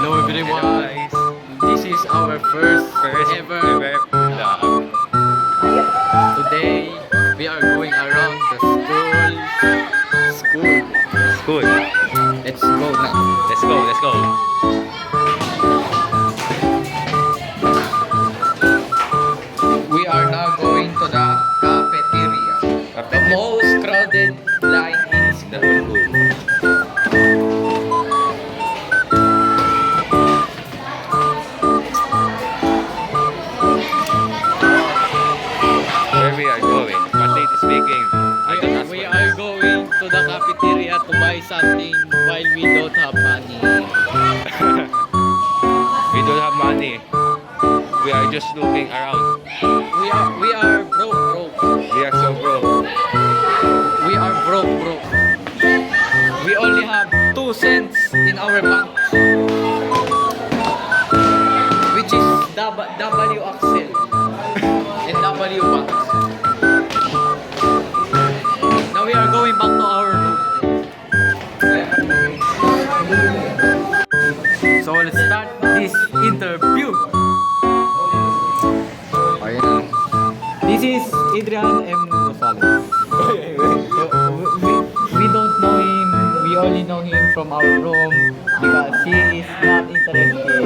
Hello everyone. This is our first ever vlog. Today we are going around the school. School. Let's go now. Let's go. We are now going to the cafeteria. The most crowded line in The school. whole school. Where we are going? Completely speaking, I don't ask We for are this. going to the cafeteria to buy something while we don't have money. We don't have money. We are just looking around. We are broke. We are so broke. We are broke. We only have 2 cents in our bank, which is W Axel and W Bank. Now we are going back to our room. So let's start this interview. Ayan na. This is Adrian M. Rosales. We don't know him. We only know him from our room because he is not interested